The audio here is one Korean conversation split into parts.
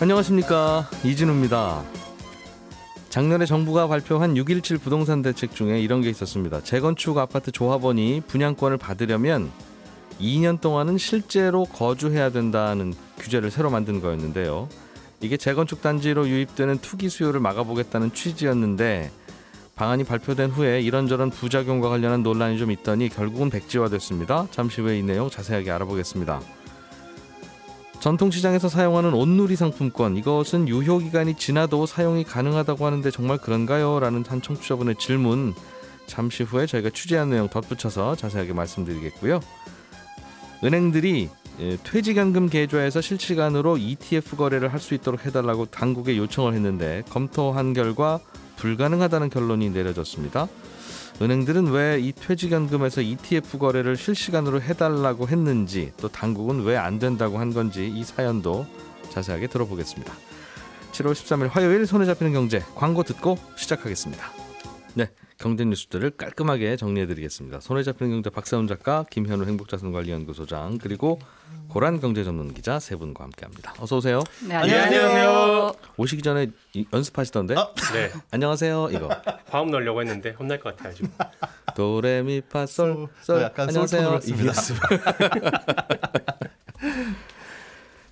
안녕하십니까, 이진우입니다. 작년에 정부가 발표한 6.17 부동산 대책 중에 이런 게 있었습니다. 재건축 아파트 조합원이 분양권을 받으려면 2년 동안은 실제로 거주해야 된다는 규제를 새로 만든 거였는데요. 이게 재건축 단지로 유입되는 투기 수요를 막아보겠다는 취지였는데 방안이 발표된 후에 이런저런 부작용과 관련한 논란이 좀 있더니 결국은 백지화됐습니다. 잠시 후에 이 내용 자세하게 알아보겠습니다. 전통시장에서 사용하는 온누리 상품권, 이것은 유효기간이 지나도 사용이 가능하다고 하는데 정말 그런가요? 라는 한 청취자분의 질문, 잠시 후에 저희가 취재한 내용 덧붙여서 자세하게 말씀드리겠고요. 은행들이 퇴직연금 계좌에서 실시간으로 ETF 거래를 할 수 있도록 해달라고 당국에 요청을 했는데 검토한 결과 불가능하다는 결론이 내려졌습니다. 은행들은 왜 이 퇴직연금에서 ETF 거래를 실시간으로 해달라고 했는지, 또 당국은 왜 안 된다고 한 건지 이 사연도 자세하게 들어보겠습니다. 7월 13일 화요일 손에 잡히는 경제, 광고 듣고 시작하겠습니다. 네, 경제 뉴스들을 깔끔하게 정리해드리겠습니다. 손에 잡히는 경제 박세훈 작가, 김현우 행복자산관리연구소장, 그리고 고란 경제전문기자 세 분과 함께합니다. 어서 오세요. 네, 안녕하세요. 오시기 전에 연습하시던데? 네. 안녕하세요. 이거 화음 넣으려고 했는데 혼날 것 같아요 지금. 도레미파솔 약간 안녕하세요. 솔톤으로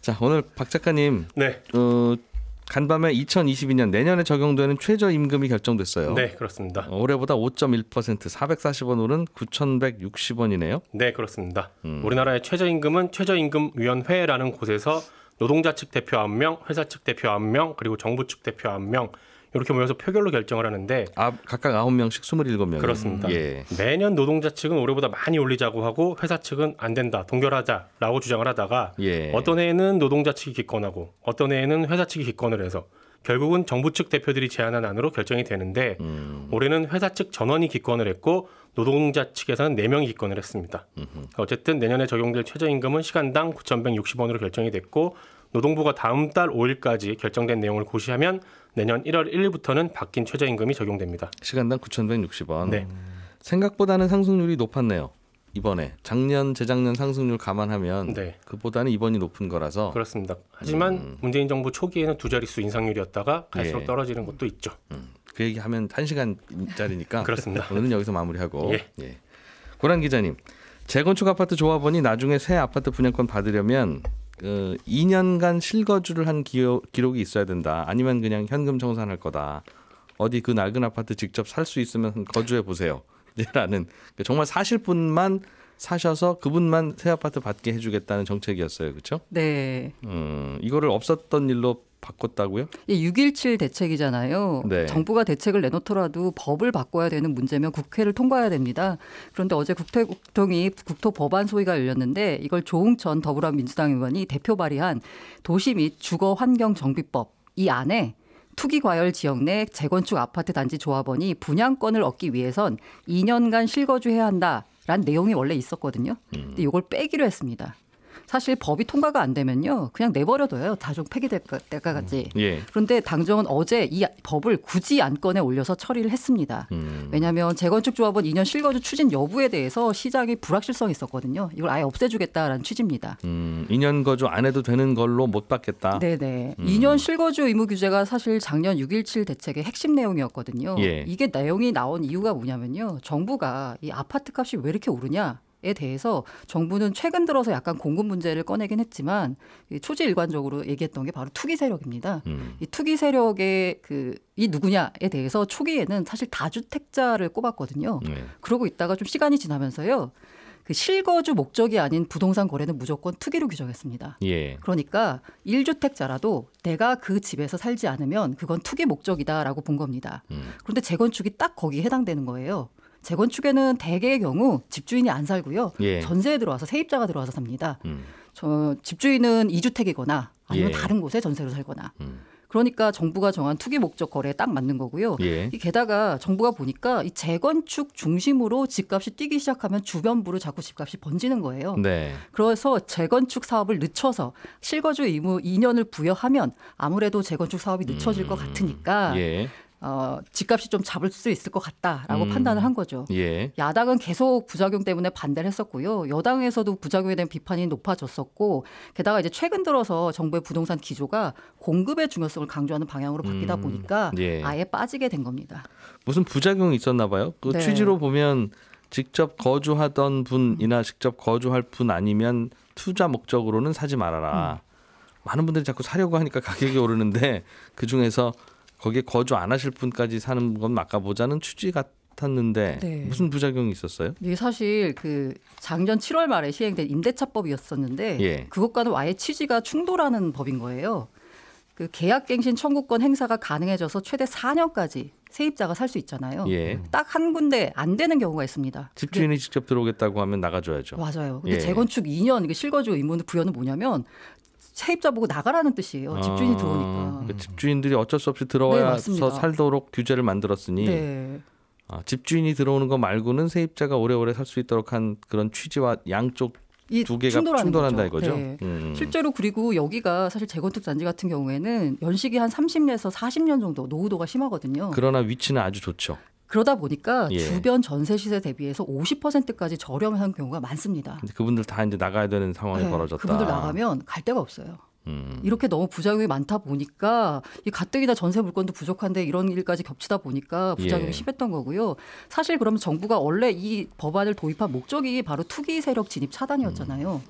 자, 오늘 박 작가님. 네. 간밤에 2022년 내년에 적용되는 최저임금이 결정됐어요. 네, 그렇습니다. 올해보다 5.1% 440원 오른 9,160원이네요. 네, 그렇습니다. 우리나라의 최저임금은 최저임금위원회라는 곳에서 노동자 측 대표 9명, 회사 측 대표 9명, 그리고 정부 측 대표 9명 이렇게 모여서 표결로 결정을 하는데 각각 9명씩 27명. 그렇습니다. 예. 매년 노동자 측은 올해보다 많이 올리자고 하고 회사 측은 안 된다, 동결하자라고 주장을 하다가 예. 어떤 해에는 노동자 측이 기권하고 어떤 해에는 회사 측이 기권을 해서 결국은 정부 측 대표들이 제안한 안으로 결정이 되는데 올해는 회사 측 전원이 기권을 했고 노동자 측에서는 4명이 기권을 했습니다. 어쨌든 내년에 적용될 최저임금은 시간당 9,160원으로 결정이 됐고 노동부가 다음 달 5일까지 결정된 내용을 고시하면 내년 1월 1일부터는 바뀐 최저임금이 적용됩니다. 시간당 9,160원. 네. 생각보다는 상승률이 높았네요. 이번에 작년, 재작년 상승률 감안하면 네. 그보다는 이번이 높은 거라서. 그렇습니다. 하지만 문재인 정부 초기에는 두 자릿수 인상률이었다가 갈수록 예. 떨어지는 것도 있죠. 그 얘기하면 1시간짜리니까 그렇습니다. 오늘은 여기서 마무리하고. 예. 예. 고란 기자님, 재건축 아파트 조합원이 나중에 새 아파트 분양권 받으려면 2년간 실거주를 한 기록이 있어야 된다. 아니면 그냥 현금 청산할 거다. 어디 그 낡은 아파트 직접 살 수 있으면 거주해 보세요. 라는, 정말 사실 분만 사셔서 그분만 새 아파트 받게 해주겠다는 정책이었어요. 그렇죠? 네. 이거를 없었던 일로 바꿨다고요? 6.17 대책이잖아요. 네. 정부가 대책을 내놓더라도 법을 바꿔야 되는 문제면 국회를 통과해야 됩니다. 그런데 어제 국토국통이 국토법안 소위가 열렸는데 이걸 조응천 더불어민주당 의원이 대표 발의한 도시 및 주거환경정비법, 이 안에 투기과열 지역 내 재건축 아파트 단지 조합원이 분양권을 얻기 위해선 2년간 실거주해야 한다라는 내용이 원래 있었거든요. 근데 이걸 빼기로 했습니다. 사실 법이 통과가 안 되면요, 그냥 내버려둬요. 다중 폐기될 때까지. 예. 그런데 당정은 어제 이 법을 굳이 안건에 올려서 처리를 했습니다. 왜냐하면 재건축 조합원 2년 실거주 추진 여부에 대해서 시장이 불확실성이 있었거든요. 이걸 아예 없애주겠다라는 취지입니다. 2년 거주 안 해도 되는 걸로 못 받겠다. 네네. 2년 실거주 의무 규제가 사실 작년 6.17 대책의 핵심 내용이었거든요. 예. 이게 내용이 나온 이유가 뭐냐면요, 정부가 이 아파트 값이 왜 이렇게 오르냐 에 대해서 정부는 최근 들어서 약간 공급 문제를 꺼내긴 했지만 초지일관적으로 얘기했던 게 바로 투기 세력입니다. 이 투기 세력의 이 누구냐에 대해서 초기에는 사실 다주택자를 꼽았거든요. 그러고 있다가 좀 시간이 지나면서요, 그 실거주 목적이 아닌 부동산 거래는 무조건 투기로 규정했습니다. 예. 그러니까 1주택자라도 내가 그 집에서 살지 않으면 그건 투기 목적이다라고 본 겁니다. 그런데 재건축이 딱 거기에 해당되는 거예요. 재건축에는 대개의 경우 집주인이 안 살고요. 예. 전세에 들어와서 세입자가 들어와서 삽니다. 집주인은 2주택이거나 아니면 예. 다른 곳에 전세로 살거나. 그러니까 정부가 정한 투기 목적 거래에 딱 맞는 거고요. 예. 게다가 정부가 보니까 이 재건축 중심으로 집값이 뛰기 시작하면 주변부로 자꾸 집값이 번지는 거예요. 네. 그래서 재건축 사업을 늦춰서 실거주 의무 2년을 부여하면 아무래도 재건축 사업이 늦춰질 것 같으니까 예. 집값이 좀 잡을 수 있을 것 같다라고 판단을 한 거죠. 예. 야당은 계속 부작용 때문에 반대를 했었고요. 여당에서도 부작용에 대한 비판이 높아졌었고 게다가 이제 최근 들어서 정부의 부동산 기조가 공급의 중요성을 강조하는 방향으로 바뀌다 보니까 예. 아예 빠지게 된 겁니다. 무슨 부작용이 있었나 봐요. 그 네. 취지로 보면 직접 거주하던 분이나 직접 거주할 분 아니면 투자 목적으로는 사지 말아라. 많은 분들이 자꾸 사려고 하니까 가격이 오르는데 그중에서 거기에 거주 안 하실 분까지 사는 건 아까보자는 취지 같았는데 네. 무슨 부작용이 있었어요? 이게 사실 그 작년 7월 말에 시행된 임대차법이었었는데 예. 그것과는 아예 취지가 충돌하는 법인 거예요. 그 계약갱신 청구권 행사가 가능해져서 최대 4년까지 세입자가 살 수 있잖아요. 예. 딱 한 군데 안 되는 경우가 있습니다. 집주인이 직접 들어오겠다고 하면 나가줘야죠. 맞아요. 근데 예. 재건축 2년 이게 실거주 의무는 부여는 뭐냐면 세입자 보고 나가라는 뜻이에요. 집주인이 들어오니까. 그러니까 집주인들이 어쩔 수 없이 네, 들어와서 맞습니다. 살도록 규제를 만들었으니 네. 집주인이 들어오는 거 말고는 세입자가 오래오래 살 수 있도록 한 그런 취지와 양쪽 이 두 개가 충돌한다 이거죠. 네. 실제로 그리고 여기가 사실 재건축 단지 같은 경우에는 연식이 한 30년에서 40년 정도 노후도가 심하거든요. 그러나 위치는 아주 좋죠. 그러다 보니까 예. 주변 전세 시세 대비해서 50%까지 저렴한 경우가 많습니다. 근데 그분들 다 이제 나가야 되는 상황이 네, 벌어졌다. 그분들 나가면 갈 데가 없어요. 이렇게 너무 부작용이 많다 보니까 이 가뜩이나 전세 물건도 부족한데 이런 일까지 겹치다 보니까 부작용이 예. 심했던 거고요. 사실 그러면 정부가 원래 이 법안을 도입한 목적이 바로 투기 세력 진입 차단이었잖아요.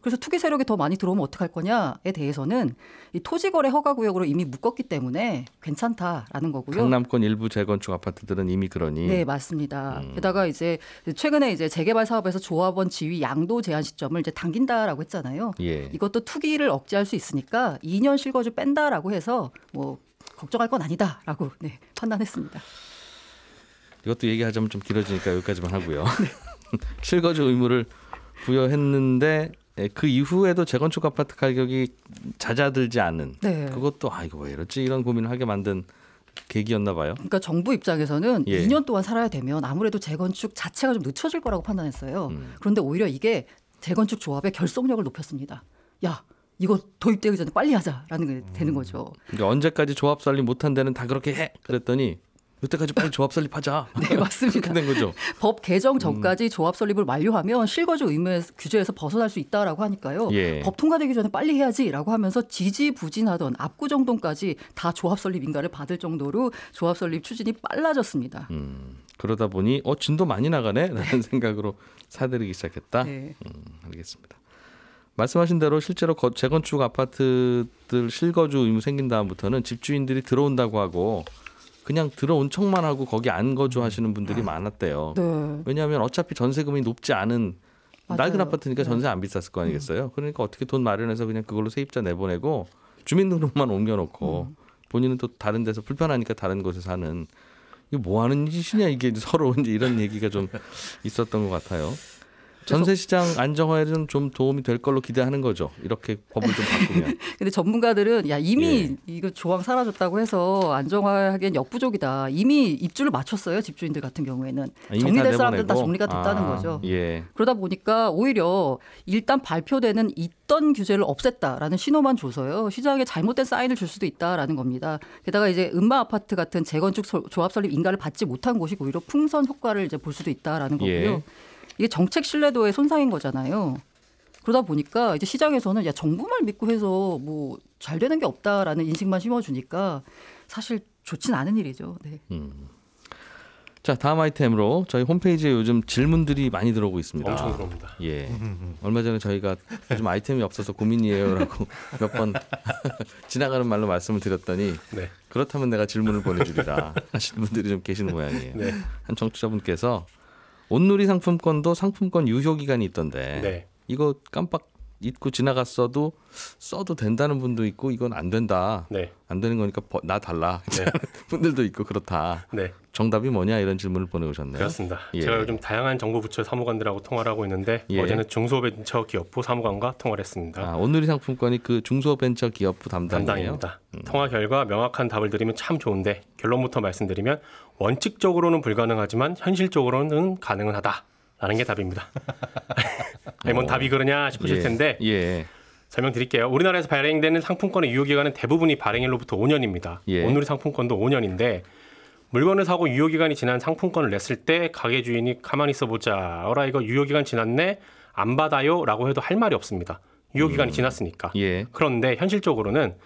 그래서 투기 세력이 더 많이 들어오면 어떡할 거냐에 대해서는 이 토지거래 허가구역으로 이미 묶었기 때문에 괜찮다라는 거고요. 강남권 일부 재건축 아파트들은 이미 그러니. 네, 맞습니다. 게다가 이제 최근에 이제 재개발 사업에서 조합원 지위 양도 제한 시점을 이제 당긴다라고 했잖아요. 예. 이것도 투기를 억제할 수 있으니까 2년 실거주 뺀다라고 해서 뭐 걱정할 건 아니다라고 네, 판단했습니다. 이것도 얘기하자면 좀 길어지니까 여기까지만 하고요. 실거주 의무를 부여했는데 그 이후에도 재건축 아파트 가격이 잦아들지 않은 네. 그것도 이거 왜 이렇지 이런 고민을 하게 만든 계기였나 봐요. 그러니까 정부 입장에서는 예. 2년 동안 살아야 되면 아무래도 재건축 자체가 좀 늦춰질 거라고 판단했어요. 그런데 오히려 이게 재건축 조합의 결속력을 높였습니다. 야, 이거 도입되기 전에 빨리 하자라는 게 되는 거죠. 그러니까 언제까지 조합 설립 못한 데는 다 그렇게 해. 그랬더니 이때까지 빨리 조합 설립하자. 네, 맞습니다. 그렇게 된 거죠. 법 개정 전까지 조합 설립을 완료하면 실거주 의무 규제에서 벗어날 수 있다라고 하니까요. 예. 법 통과되기 전에 빨리 해야지라고 하면서 지지부진하던 압구정동까지 다 조합 설립 인가를 받을 정도로 조합 설립 추진이 빨라졌습니다. 그러다 보니 진도 많이 나가네라는 생각으로 사들이기 시작했다. 네. 알겠습니다. 말씀하신 대로 실제로 재건축 아파트들 실거주 의무 생긴 다음부터는 집주인들이 들어온다고 하고 그냥 들어온 척만 하고 거기 안 거주하시는 분들이 많았대요. 네. 왜냐하면 어차피 전세금이 높지 않은 맞아요. 낡은 아파트니까 네. 전세 안 비쌌을 거 아니겠어요. 그러니까 어떻게 돈 마련해서 그냥 그걸로 세입자 내보내고 주민등록만 옮겨놓고 본인은 또 다른 데서 불편하니까 다른 곳에 사는 이거 뭐 하는 짓이냐 이게 서로 이제 이런 얘기가 좀 있었던 것 같아요. 전세 시장 안정화에는 좀 도움이 될 걸로 기대하는 거죠. 이렇게 법을 좀 바꾸면. 근데 전문가들은 야 이미 예. 이거 조항 사라졌다고 해서 안정화하기엔 역부족이다. 이미 입주를 마쳤어요. 집주인들 같은 경우에는. 이미 정리될 다 사람들은 다 내보내고? 정리가 됐다는 거죠. 예. 그러다 보니까 오히려 일단 발표되는 있던 규제를 없앴다라는 신호만 줘서요. 시장에 잘못된 사인을 줄 수도 있다라는 겁니다. 게다가 이제 음마 아파트 같은 재건축 조합 설립 인가를 받지 못한 곳이 오히려 풍선 효과를 이제 볼 수도 있다라는 거고요. 예. 이게 정책 신뢰도의 손상인 거잖아요. 그러다 보니까 이제 시장에서는 야 정부만 믿고 해서 뭐 잘 되는 게 없다라는 인식만 심어주니까 사실 좋진 않은 일이죠. 네. 자, 다음 아이템으로 저희 홈페이지에 요즘 질문들이 많이 들어오고 있습니다. 엄청 들어옵니다. 예. 얼마 전에 저희가 요즘 아이템이 없어서 고민이에요라고 몇 번 지나가는 말로 말씀을 드렸더니 네. 그렇다면 내가 질문을 보내주리라 하시는 분들이 좀 계시는 모양이에요. 네. 한 청취자분께서 온누리 상품권도 상품권 유효 기간이 있던데 네. 이거 깜빡 잊고 지나갔어도 써도 된다는 분도 있고 이건 안 된다. 네. 안 되는 거니까 나 달라. 네. 분들도 있고 그렇다. 네. 정답이 뭐냐 이런 질문을 보내오셨네요. 그렇습니다. 예. 제가 요즘 다양한 정부 부처 사무관들하고 통화를 하고 있는데 예. 어제는 중소벤처기업부 사무관과 통화를 했습니다. 온누리 상품권이 그 중소벤처기업부 담당이에요. 담당입니다. 통화 결과 명확한 답을 드리면 참 좋은데 결론부터 말씀드리면 원칙적으로는 불가능하지만 현실적으로는 가능은 하다라는 게 답입니다. 아니, 뭔 답이 그러냐 싶으실 텐데 예. 설명드릴게요. 우리나라에서 발행되는 상품권의 유효기간은 대부분이 발행일로부터 5년입니다. 예. 온누리 상품권도 5년인데 물건을 사고 유효기간이 지난 상품권을 냈을 때 가게 주인이 가만히 있어보자. 어라 이거 유효기간 지났네. 안 받아요. 라고 해도 할 말이 없습니다. 유효기간이 지났으니까. 예. 그런데 현실적으로는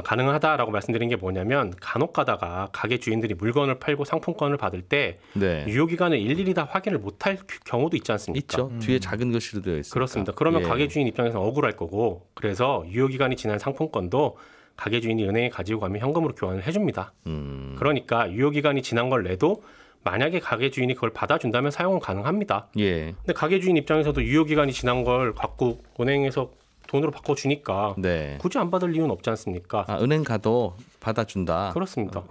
가능하다라고 말씀드린 게 뭐냐면 간혹 가다가 가게 주인들이 물건을 팔고 상품권을 받을 때 네. 유효기간을 일일이 다 확인을 못할 경우도 있지 않습니까? 있죠. 뒤에 작은 글씨로 되어 있습니다. 그렇습니다. 그러면 예. 가게 주인 입장에서 억울할 거고 그래서 유효기간이 지난 상품권도 가게 주인이 은행에 가지고 가면 현금으로 교환을 해줍니다. 그러니까 유효기간이 지난 걸 내도 만약에 가게 주인이 그걸 받아준다면 사용은 가능합니다. 예. 근데 가게 주인 입장에서도 유효기간이 지난 걸 갖고 은행에서 돈으로 바꿔주니까 네. 굳이 안 받을 이유는 없지 않습니까? 은행 가도 받아준다. 그렇습니다.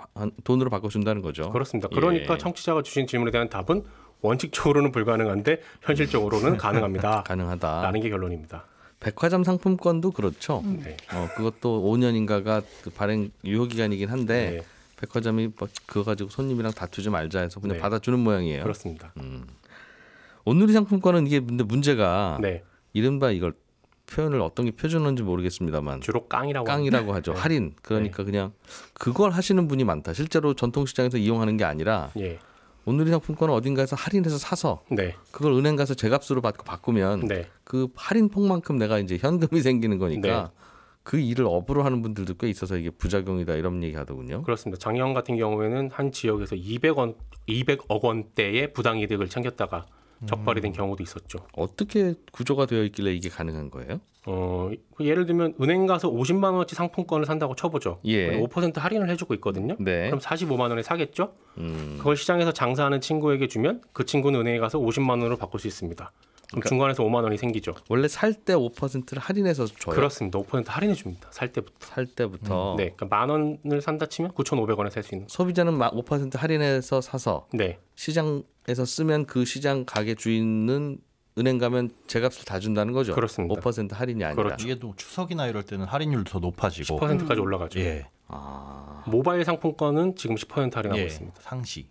돈으로 바꿔준다는 거죠. 그렇습니다. 그러니까 예. 청취자가 주신 질문에 대한 답은 원칙적으로는 불가능한데 현실적으로는 가능합니다. 가능하다. 라는 게 결론입니다. 백화점 상품권도 그렇죠. 네. 그것도 5년인가가 그 발행 유효 기간이긴 한데 네. 백화점이 뭐 그거 가지고 손님이랑 다투지 말자 해서 그냥 네. 받아주는 모양이에요. 그렇습니다. 온누리 상품권은 이게 근데 문제가 네. 이른바 이걸 표현을 어떤 게 표준어인지 모르겠습니다만 주로 깡이라고 깡이라고 하죠. 네. 할인. 그러니까 그냥 그걸 하시는 분이 많다. 실제로 전통시장에서 이용하는 게 아니라 예. 온누리 상품권을 어딘가에서 할인해서 사서 네. 그걸 은행 가서 제값으로 받고 바꾸면 네. 그 할인 폭만큼 내가 이제 현금이 생기는 거니까 네. 그 일을 업으로 하는 분들도 꽤 있어서 이게 부작용이다 이런 얘기 하더군요. 그렇습니다. 작년 같은 경우에는 한 지역에서 200억 원대의 부당이득을 챙겼다가 적발이 된 경우도 있었죠. 어떻게 구조가 되어 있길래 이게 가능한 거예요? 예를 들면 은행 가서 50만 원어치 상품권을 산다고 쳐보죠. 예. 5% 할인을 해주고 있거든요. 네. 그럼 45만 원에 사겠죠. 그걸 시장에서 장사하는 친구에게 주면 그 친구는 은행에 가서 50만 원으로 바꿀 수 있습니다. 그럼 중간에서 5만 원이 생기죠. 원래 살 때 5%를 할인해서 줘요. 그렇습니다. 5% 할인해 줍니다. 살 때부터. 살 때부터 네, 그러니까 만 원을 산다 치면 9,500원에 살 수 있는. 소비자는 5% 할인해서 사서 네, 시장에서 쓰면 그 시장 가게 주인은 은행 가면 제값을 다 준다는 거죠. 그렇습니다. 5% 할인이 아니라. 그렇죠. 이게 또 추석이나 이럴 때는 할인율도 더 높아지고 10%까지 올라가죠. 예. 모바일 상품권은 지금 10% 할인하고 예. 있습니다. 상시.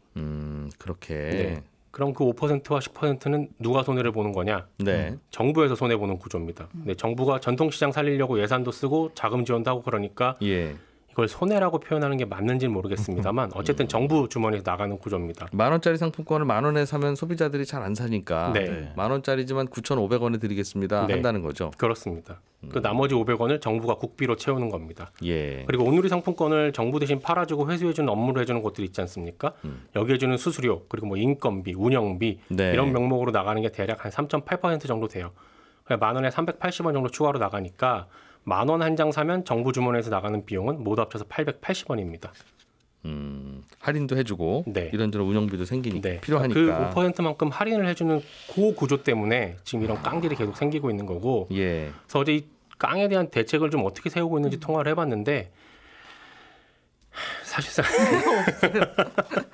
그렇게. 네. 그럼 그 5%와 10%는 누가 손해를 보는 거냐? 네. 정부에서 손해 보는 구조입니다. 근데 정부가 전통시장 살리려고 예산도 쓰고 자금 지원도 하고 그러니까 예. 이걸 손해라고 표현하는 게 맞는지는 모르겠습니다만 어쨌든 정부 주머니에서 나가는 구조입니다. 만 원짜리 상품권을 만 원에 사면 소비자들이 잘 안 사니까 네. 만 원짜리지만 9,500원에 드리겠습니다 네. 한다는 거죠. 그렇습니다. 그 나머지 500원을 정부가 국비로 채우는 겁니다. 예. 그리고 온누리 상품권을 정부 대신 팔아주고 회수해주는 업무를 해주는 곳들이 있지 않습니까? 여기 해주는 수수료 그리고 뭐 인건비, 운영비 네. 이런 명목으로 나가는 게 대략 한 3.8% 정도 돼요. 그러니까 만 원에 380원 정도 추가로 나가니까 만 원 한 장 사면 정부 주머니에서 나가는 비용은 모두 합쳐서 880원입니다. 할인도 해주고 네. 이런저런 운영비도 생기니까 네. 필요하니까. 그 5%만큼 할인을 해주는 그 구조 때문에 지금 이런 깡들이 계속 생기고 있는 거고. 예. 그래서 어제 이 깡에 대한 대책을 좀 어떻게 세우고 있는지 통화를 해봤는데 사실상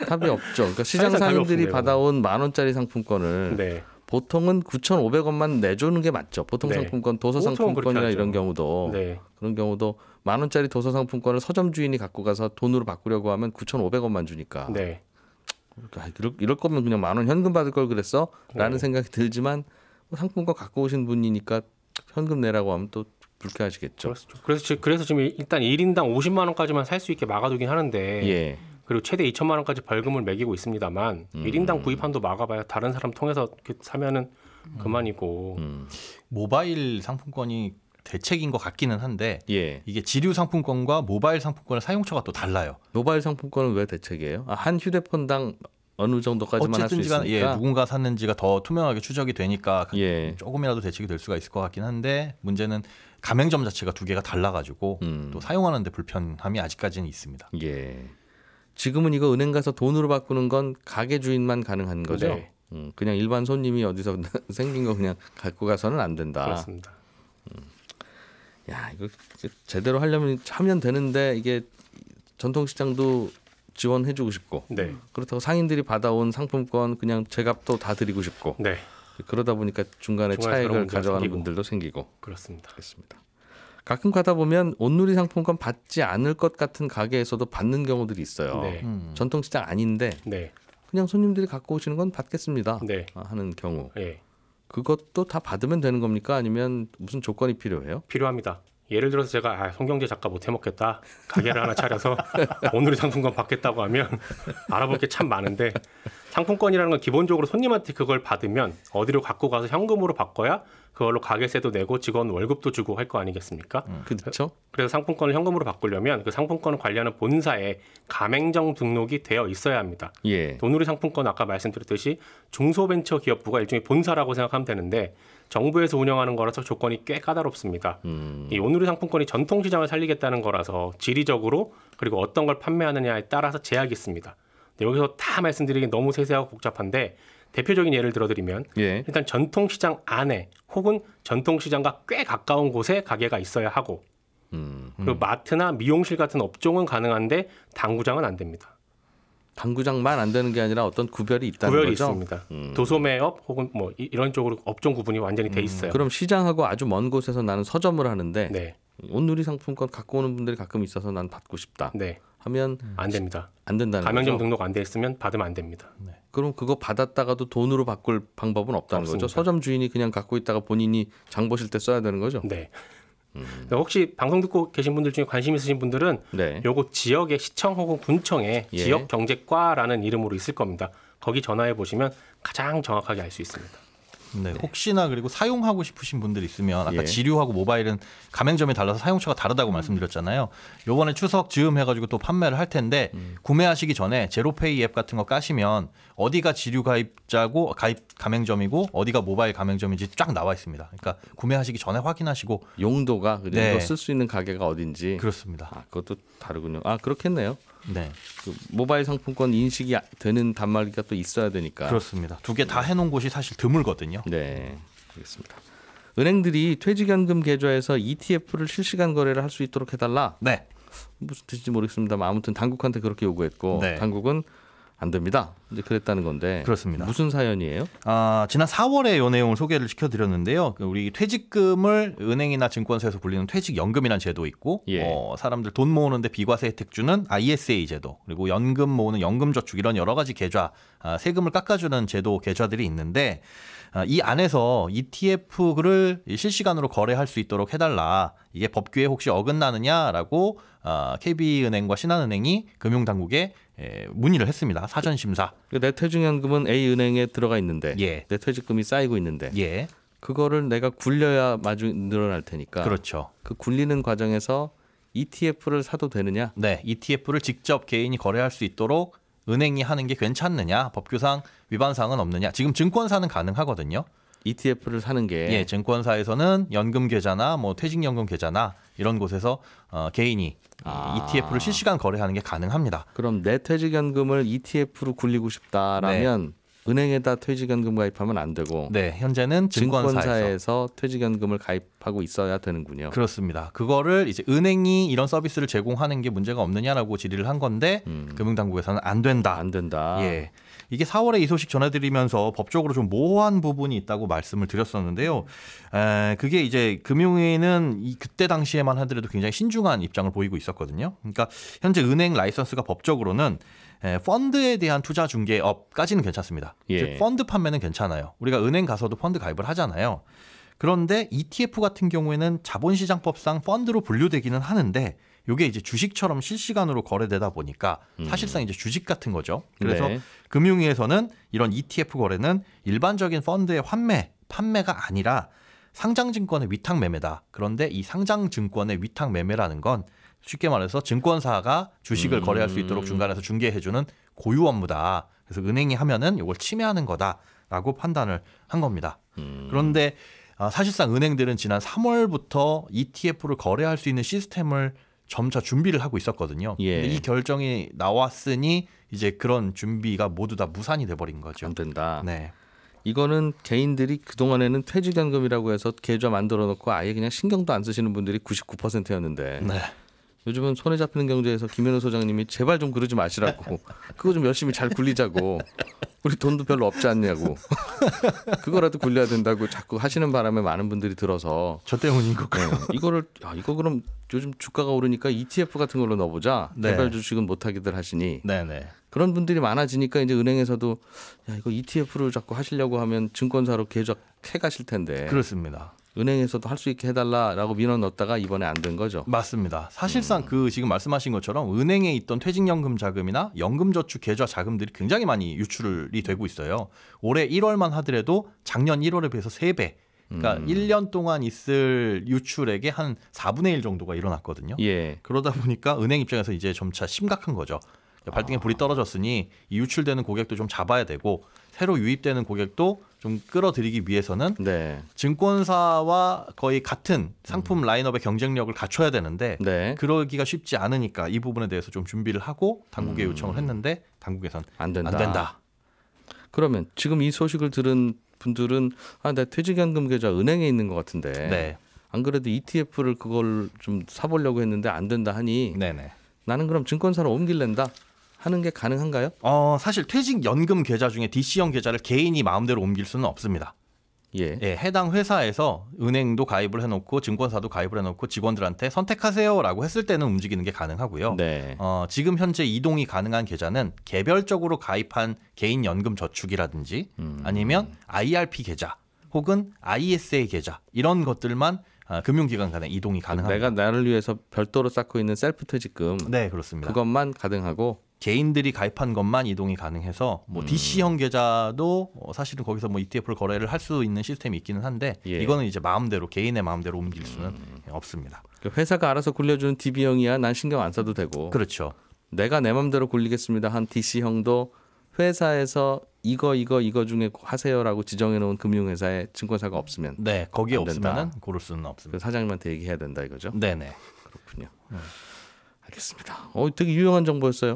답이 없죠. 그러니까 시장 사실상 답이 상인들이 없습니다. 받아온 만 원짜리 상품권을 네. 보통은 9,500원만 내주는 게 맞죠. 보통 네. 상품권, 도서 보통은 상품권이나 그렇게 이런 하죠. 경우도 네. 그런 경우도 만 원짜리 도서 상품권을 서점 주인이 갖고 가서 돈으로 바꾸려고 하면 9,500원만 주니까. 네. 이럴 거면 그냥 만 원 현금 받을 걸 그랬어라는 네. 생각이 들지만 뭐 상품권 갖고 오신 분이니까 현금 내라고 하면 또 불쾌하시겠죠. 그래서 지금 일단 1인당 50만 원까지만 살 수 있게 막아두긴 하는데 예. 그리고 최대 2천만 원까지 벌금을 매기고 있습니다만 1인당 구입한도 막아봐야 다른 사람 통해서 이렇게 사면은 그만이고. 모바일 상품권이 대책인 것 같기는 한데 예. 이게 지류 상품권과 모바일 상품권의 사용처가 또 달라요. 모바일 상품권은 왜 대책이에요? 한 휴대폰당 어느 정도까지만 할 수 어쨌든 있으니까. 예, 누군가 샀는지가 더 투명하게 추적이 되니까 예. 조금이라도 대책이 될 수가 있을 것 같긴 한데 문제는 가맹점 자체가 두 개가 달라가지고 또 사용하는데 불편함이 아직까지는 있습니다. 예. 지금은 이거 은행 가서 돈으로 바꾸는 건 가게 주인만 가능한 거죠. 네. 그냥 일반 손님이 어디서 생긴 거 그냥 갖고 가서는 안 된다. 그렇습니다. 야, 이거 제대로 하면 되는데 이게 전통시장도 지원해주고 싶고 네. 그렇다고 상인들이 받아온 상품권 그냥 제값도 다 드리고 싶고 네. 그러다 보니까 중간에 중간에 차액을 그런 문제가 가져가는 생기고. 분들도 생기고 그렇습니다. 그렇습니다. 가끔 가다 보면 온누리 상품권 받지 않을 것 같은 가게에서도 받는 경우들이 있어요. 네. 전통시장 아닌데 네. 그냥 손님들이 갖고 오시는 건 받겠습니다 네. 하는 경우 예. 그것도 다 받으면 되는 겁니까? 아니면 무슨 조건이 필요해요? 필요합니다. 예를 들어서 제가 송경재 작가 못 해먹겠다. 가게를 하나 차려서 오늘의 상품권 받겠다고 하면 알아볼 게 참 많은데 상품권이라는 건 기본적으로 손님한테 그걸 받으면 어디로 갖고 가서 현금으로 바꿔야 그걸로 가게세도 내고 직원 월급도 주고 할 거 아니겠습니까? 그렇죠. 그래서 상품권을 현금으로 바꾸려면 그 상품권을 관리하는 본사에 가맹점 등록이 되어 있어야 합니다. 예. 돈우리 상품권 아까 말씀드렸듯이 중소벤처기업부가 일종의 본사라고 생각하면 되는데 정부에서 운영하는 거라서 조건이 꽤 까다롭습니다. 이 온누리 상품권이 전통시장을 살리겠다는 거라서 지리적으로 그리고 어떤 걸 판매하느냐에 따라서 제약이 있습니다. 근데 여기서 다 말씀드리기 너무 세세하고 복잡한데 대표적인 예를 들어드리면 예. 일단 전통시장 안에 혹은 전통시장과 꽤 가까운 곳에 가게가 있어야 하고 그리고 마트나 미용실 같은 업종은 가능한데 당구장은 안 됩니다. 당구장만 안 되는 게 아니라 어떤 구별이 있다는 구별이 거죠? 있습니다. 도소매업 혹은 뭐 이런 쪽으로 업종 구분이 완전히 돼 있어요. 그럼 시장하고 아주 먼 곳에서 나는 서점을 하는데 네, 온누리 상품권 갖고 오는 분들이 가끔 있어서 난 받고 싶다 네, 하면 안 됩니다. 안 된다는 가맹점 거죠? 등록 안 돼 있으면 받으면 안 됩니다. 그럼 그거 받았다가도 돈으로 바꿀 방법은 없다는 없습니다. 거죠? 서점 주인이 그냥 갖고 있다가 본인이 장 보실 때 써야 되는 거죠? 네. 혹시 방송 듣고 계신 분들 중에 관심 있으신 분들은 네. 요거 지역의 시청 혹은 군청에 예. 지역경제과라는 이름으로 있을 겁니다. 거기 전화해 보시면 가장 정확하게 알 수 있습니다. 네, 혹시나 그리고 사용하고 싶으신 분들 있으면 아까 예. 지류하고 모바일은 가맹점에 달라서 사용처가 다르다고 말씀드렸잖아요. 요번에 추석 즈음 해가지고 또 판매를 할 텐데 구매하시기 전에 제로페이 앱 같은 거 까시면 어디가 지류 가입자고 가입 가맹점이고 어디가 모바일 가맹점인지 쫙 나와 있습니다. 그러니까 구매하시기 전에 확인하시고 용도가 네. 이거 쓸 수 있는 가게가 어딘지 그렇습니다. 아, 그것도 다르군요. 아 그렇겠네요. 네, 그 모바일 상품권 인식이 되는 단말기가 또 있어야 되니까. 그렇습니다. 두 개 다 해놓은 곳이 사실 드물거든요. 네, 알겠습니다. 은행들이 퇴직연금 계좌에서 ETF를 실시간 거래를 할 수 있도록 해달라. 네, 무슨 뜻인지 모르겠습니다만 아무튼 당국한테 그렇게 요구했고 네. 당국은 안 됩니다. 이제 그랬다는 건데 그렇습니다. 무슨 사연이에요? 지난 4월에 이 내용을 소개를 시켜드렸는데요. 우리 퇴직금을 은행이나 증권사에서 불리는 퇴직연금이라는 제도 있고 예. 사람들 돈 모으는데 비과세 혜택 주는 ISA 제도 그리고 연금 모으는 연금저축 이런 여러 가지 계좌 세금을 깎아주는 제도 계좌들이 있는데 이 안에서 ETF를 실시간으로 거래할 수 있도록 해달라. 이게 법규에 혹시 어긋나느냐라고 KB은행과 신한은행이 금융당국에 문의를 했습니다. 사전 심사. 내 퇴직연금은 A은행에 들어가 있는데 예. 내 퇴직금이 쌓이고 있는데 예, 그거를 내가 굴려야 마주 늘어날 테니까 그렇죠. 그 굴리는 과정에서 ETF를 사도 되느냐? 네, ETF를 직접 개인이 거래할 수 있도록 은행이 하는 게 괜찮느냐, 법규상 위반 사항은 없느냐. 지금 증권사는 가능하거든요. ETF를 사는 게 예, 증권사에서는 연금 계좌나 뭐 퇴직연금 계좌나 이런 곳에서 개인이 ETF를 실시간 거래하는 게 가능합니다. 그럼 내 퇴직연금을 ETF로 굴리고 싶다라면 은행에다 퇴직연금 가입하면 안 되고 네, 현재는 증권사에서 퇴직연금을 가입하고 있어야 되는군요. 그렇습니다. 그거를 이제 은행이 이런 서비스를 제공하는 게 문제가 없느냐라고 질의를 한 건데 금융당국에서는 안 된다. 안 된다. 예. 이게 4월에 이 소식 전해드리면서 법적으로 좀 모호한 부분이 있다고 말씀을 드렸었는데요. 그게 이제 금융위는 그때 당시에만 하더라도 굉장히 신중한 입장을 보이고 있었거든요. 그러니까 현재 은행 라이선스가 법적으로는 펀드에 대한 투자 중개업까지는 괜찮습니다. 예. 즉 펀드 판매는 괜찮아요. 우리가 은행 가서도 펀드 가입을 하잖아요. 그런데 ETF 같은 경우에는 자본시장법상 펀드로 분류되기는 하는데 이게 이제 주식처럼 실시간으로 거래되다 보니까 사실상 이제 주식 같은 거죠. 그래서 네. 금융위에서는 이런 ETF 거래는 일반적인 펀드의 판매가 아니라 상장증권의 위탁 매매다. 그런데 이 상장증권의 위탁 매매라는 건 쉽게 말해서 증권사가 주식을 거래할 수 있도록 중간에서 중개해주는 고유 업무다. 그래서 은행이 하면은 이걸 침해하는 거다라고 판단을 한 겁니다. 그런데 사실상 은행들은 지난 3월부터 ETF를 거래할 수 있는 시스템을 점차 준비를 하고 있었거든요. 예. 근데 이 결정이 나왔으니 이제 그런 준비가 모두 다 무산이 돼버린 거죠. 안 된다. 네. 이거는 개인들이 그동안에는 퇴직연금이라고 해서 계좌 만들어 놓고 아예 그냥 신경도 안 쓰시는 분들이 99%였는데 네. 요즘은 손에 잡히는 경제에서 김현우 소장님이 제발 좀 그러지 마시라고 그거 좀 열심히 잘 굴리자고 우리 돈도 별로 없지 않냐고 그거라도 굴려야 된다고 자꾸 하시는 바람에 많은 분들이 들어서 저 때문인 것 같아요. 이거를 이거 그럼 요즘 주가가 오르니까 ETF 같은 걸로 넣어보자. 네. 개발 주식은 못하기들 하시니 네네. 그런 분들이 많아지니까 이제 은행에서도 야 이거 ETF를 자꾸 하시려고 하면 증권사로 계좌 캐가실 텐데 그렇습니다. 은행에서도 할 수 있게 해달라라고 민원 넣었다가 이번에 안 된 거죠. 맞습니다. 사실상 그 지금 말씀하신 것처럼 은행에 있던 퇴직연금 자금이나 연금저축 계좌 자금들이 굉장히 많이 유출이 되고 있어요. 올해 1월만 하더라도 작년 1월에 비해서 3배. 그러니까 1년 동안 있을 유출액의 한 4분의 1 정도가 일어났거든요. 예. 그러다 보니까 은행 입장에서 이제 점차 심각한 거죠. 발등에 불이 떨어졌으니 이 유출되는 고객도 좀 잡아야 되고 새로 유입되는 고객도 좀 끌어들이기 위해서는 네. 증권사와 거의 같은 상품 라인업의 경쟁력을 갖춰야 되는데 네. 그러기가 쉽지 않으니까 이 부분에 대해서 좀 준비를 하고 당국에 요청을 했는데 당국에선 안 된다. 안 된다. 그러면 지금 이 소식을 들은 분들은 내 퇴직연금 계좌 은행에 있는 것 같은데 네. 안 그래도 ETF를 그걸 좀 사보려고 했는데 안 된다 하니 네네. 나는 그럼 증권사로 옮길랜다 하는 게 가능한가요? 사실 퇴직연금 계좌 중에 DC형 계좌를 개인이 마음대로 옮길 수는 없습니다. 예. 예, 해당 회사에서 은행도 가입을 해놓고 증권사도 가입을 해놓고 직원들한테 선택하세요라고 했을 때는 움직이는 게 가능하고요. 네. 지금 현재 이동이 가능한 계좌는 개별적으로 가입한 개인 연금 저축이라든지 아니면 IRP 계좌 혹은 ISA 계좌 이런 것들만 금융기관 간에 이동이 가능합니다. 내가 나를 위해서 별도로 쌓고 있는 셀프 퇴직금 네, 그렇습니다. 그것만 가능하고 개인들이 가입한 것만 이동이 가능해서 뭐 DC형 계좌도 사실은 거기서 뭐 ETF를 거래를 할 수 있는 시스템이 있기는 한데 예. 이거는 이제 마음대로 개인의 마음대로 옮길 수는 없습니다. 회사가 알아서 굴려주는 DB형이야 난 신경 안 써도 되고 그렇죠. 내가 내 맘대로 굴리겠습니다 한 DC형도 회사에서 이거 중에 하세요라고 지정해 놓은 금융회사에 증권사가 없으면 네, 거기에 안 된다. 없으면은 고를 수는 그 없습니다. 사장님한테 얘기해야 된다 이거죠. 네네. 그렇군요. 알겠습니다. 되게 유용한 정보였어요.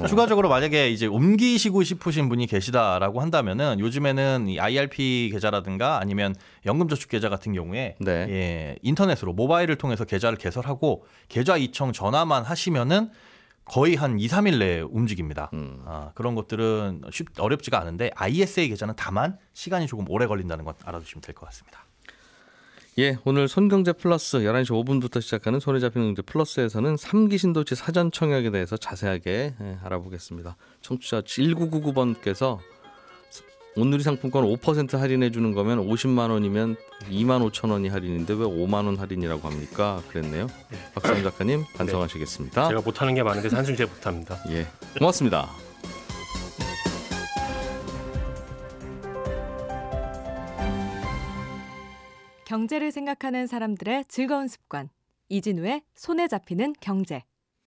추가적으로 만약에 이제 옮기시고 싶으신 분이 계시다라고 한다면은 요즘에는 이 IRP 계좌라든가 아니면 연금저축 계좌 같은 경우에 네. 예, 인터넷으로 모바일을 통해서 계좌를 개설하고 계좌 이청 전화만 하시면은 거의 한 2, 3일 내에 움직입니다. 그런 것들은 어렵지가 않은데 ISA 계좌는 다만 시간이 조금 오래 걸린다는 것 알아두시면 될 것 같습니다. 예, 오늘 손경제 플러스 11시 5분부터 시작하는 손에 잡히는 경제 플러스에서는 3기 신도시 사전 청약에 대해서 자세하게 알아보겠습니다. 청취자 1999번께서 온누리 상품권 5% 할인해 주는 거면 50만 원이면 2만 5천 원이 할인인데 왜 5만 원 할인이라고 합니까? 그랬네요. 박상훈 작가님 반성하시겠습니다. 제가 못하는 게 많은데 한숨 제 못합니다. 예, 고맙습니다. 경제를 생각하는 사람들의 즐거운 습관. 이진우의 손에 잡히는 경제.